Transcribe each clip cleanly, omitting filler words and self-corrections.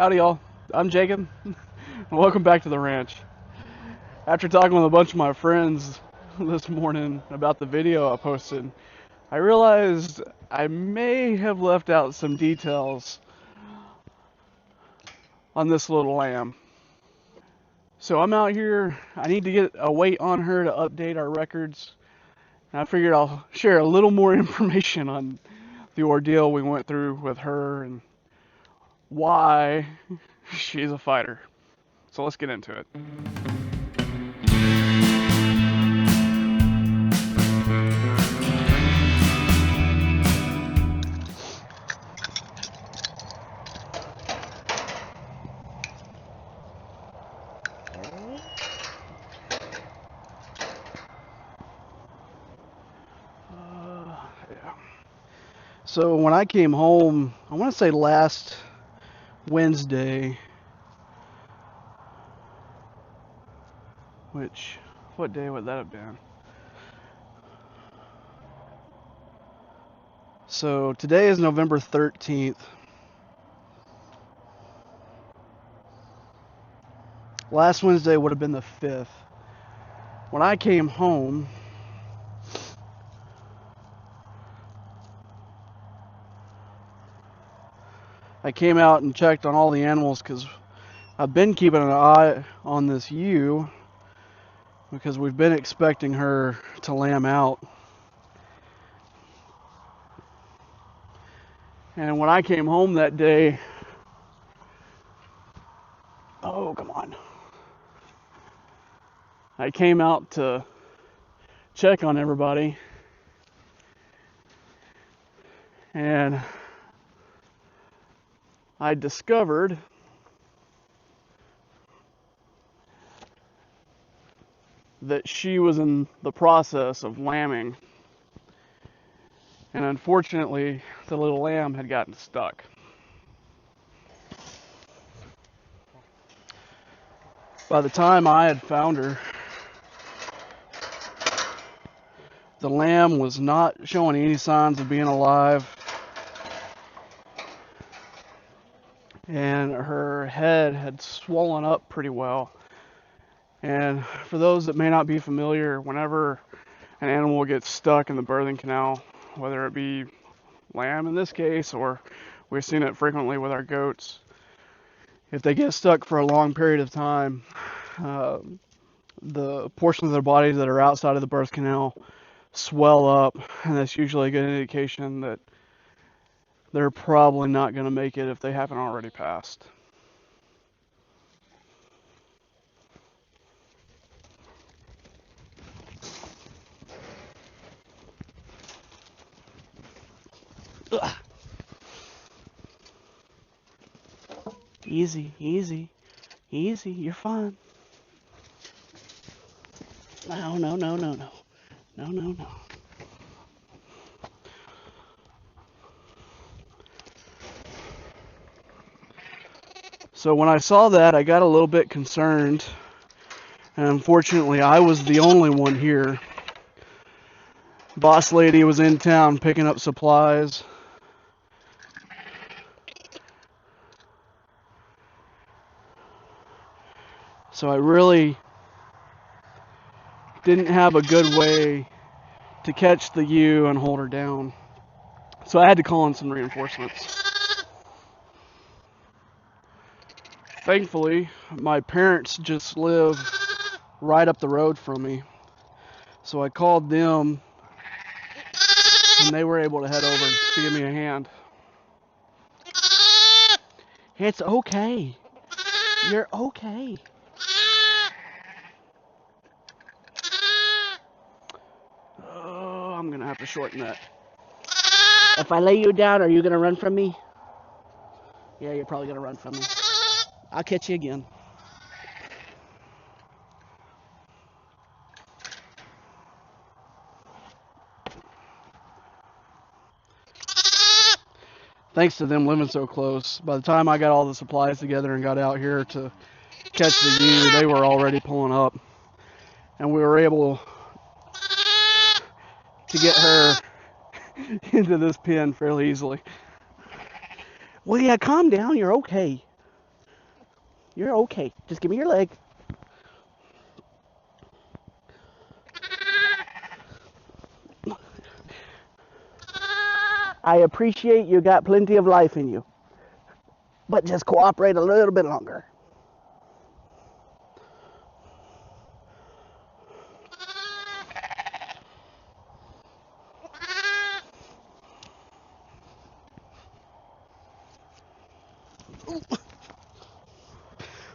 Howdy, y'all. I'm Jacob, and welcome back to the ranch. After talking with a bunch of my friends this morning about the video I posted, I realized I may have left out some details on this little lamb. So I'm out here. I need to get a weight on her to update our records. And I figured I'll share a little more information on the ordeal we went through with her and why she's a fighter. So let's get into it. So when I came home, I want to say last Wednesday, what day would that have been? So today is November 13th. Last Wednesday would have been the 5th. When I came home, I came out and checked on all the animals because I've been keeping an eye on this ewe because we've been expecting her to lamb out. And when I came home that day, oh, come on. I came out to check on everybody, and I discovered that she was in the process of lambing. And unfortunately, the little lamb had gotten stuck. By the time I had found her, the lamb was not showing any signs of being alive. And her head had swollen up pretty well. And for those that may not be familiar, whenever an animal gets stuck in the birthing canal, whether it be lamb in this case, or we've seen it frequently with our goats, if they get stuck for a long period of time, the portions of their bodies that are outside of the birth canal swell up, and that's usually a good indication that they're probably not going to make it if they haven't already passed. Ugh. Easy, easy, easy, you're fine. No, no, no, no, no. No, no, no. So when I saw that, I got a little bit concerned. And unfortunately, I was the only one here. Boss lady was in town picking up supplies. So I really didn't have a good way to catch the ewe and hold her down. So I had to call in some reinforcements. Thankfully, my parents just live right up the road from me. So I called them, and they were able to head over to give me a hand. It's okay. You're okay. Oh, I'm going to have to shorten that. If I lay you down, are you going to run from me? Yeah, you're probably going to run from me. I'll catch you again. Thanks to them living so close, by the time I got all the supplies together and got out here to catch the ewe, they were already pulling up. And we were able to get her into this pen fairly easily. Well, yeah, calm down. You're okay. You're okay. Just give me your leg. I appreciate you got plenty of life in you, but just cooperate a little bit longer.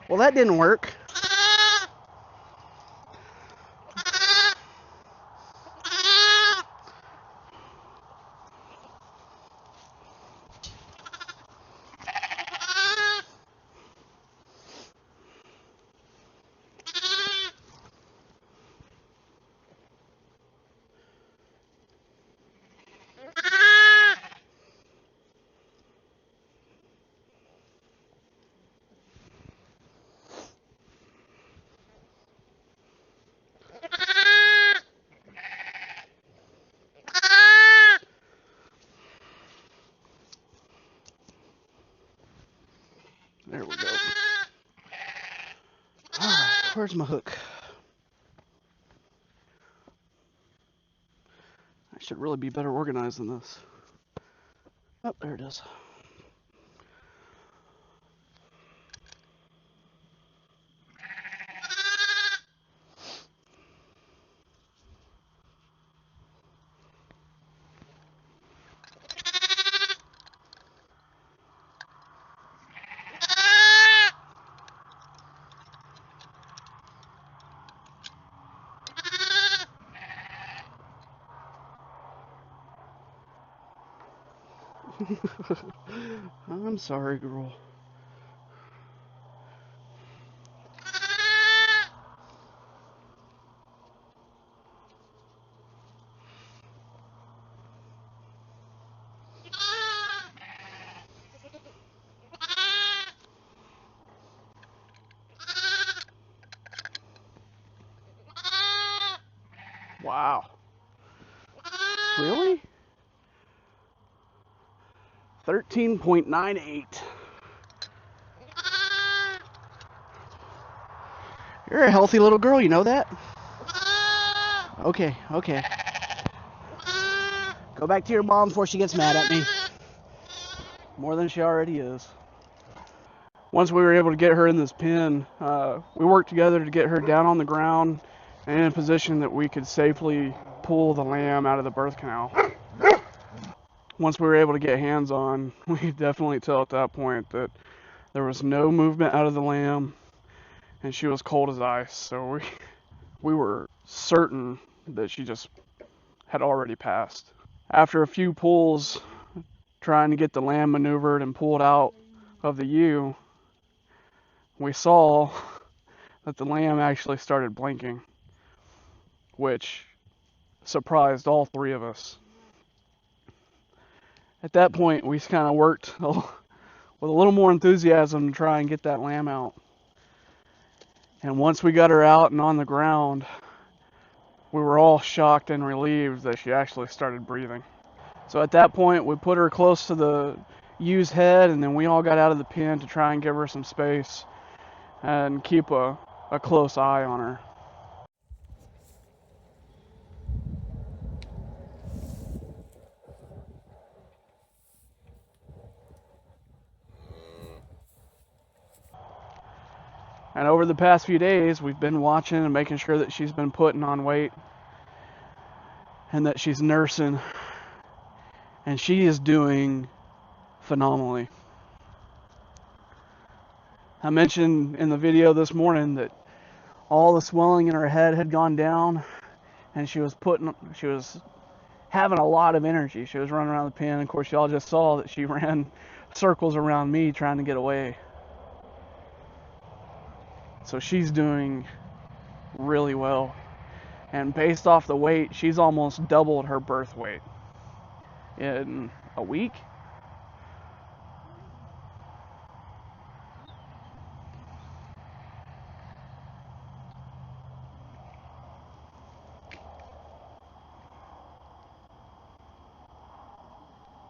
Well, that didn't work. There we go. All right, where's my hook? I should really be better organized than this. Oh, there it is. I'm sorry, girl. Wow. Really? 13.98. You're a healthy little girl, you know that? Okay, okay. Go back to your mom before she gets mad at me. More than she already is. Once we were able to get her in this pen, we worked together to get her down on the ground and in a position that we could safely pull the lamb out of the birth canal. Once we were able to get hands on, we could definitely tell at that point that there was no movement out of the lamb and she was cold as ice. So we were certain that she just had already passed. After a few pulls, trying to get the lamb maneuvered and pulled out of the ewe, we saw that the lamb actually started blinking, which surprised all three of us. At that point, we kind of worked with a little more enthusiasm to try and get that lamb out. And once we got her out and on the ground, we were all shocked and relieved that she actually started breathing. So at that point, we put her close to the ewe's head, and then we all got out of the pen to try and give her some space and keep a close eye on her. And over the past few days, we've been watching and making sure that she's been putting on weight and that she's nursing. And she is doing phenomenally. I mentioned in the video this morning that all the swelling in her head had gone down and she was having a lot of energy. She was running around the pen. Of course, y'all just saw that she ran circles around me trying to get away. So she's doing really well. And based off the weight, she's almost doubled her birth weight in a week.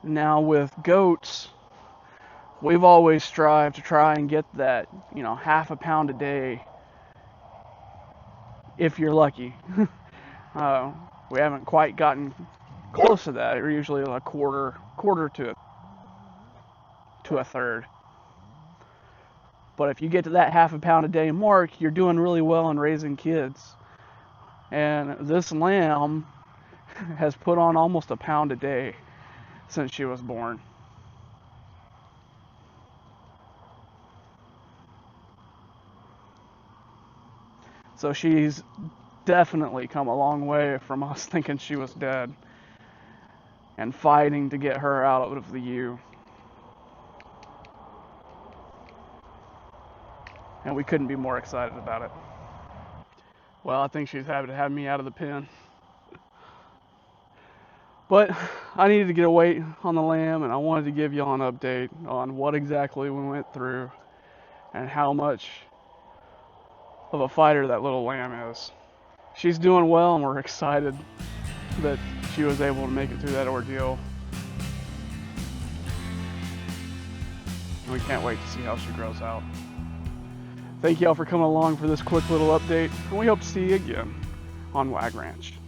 Now with goats, we've always strived to try and get that, half a pound a day, if you're lucky. uh, we haven't quite gotten close to that. We're usually a quarter to a third. But if you get to that half a pound a day mark, you're doing really well in raising kids. And this lamb has put on almost a pound a day since she was born. So she's definitely come a long way from us thinking she was dead and fighting to get her out of the ewe. And we couldn't be more excited about it. Well, I think she's happy to have me out of the pen. But I needed to get a weight on the lamb, and I wanted to give y'all an update on what exactly we went through and how much of a fighter that little lamb is. She's doing well, and we're excited that she was able to make it through that ordeal. And we can't wait to see how she grows out. Thank y'all for coming along for this quick little update, and we hope to see you again on Wag Ranch.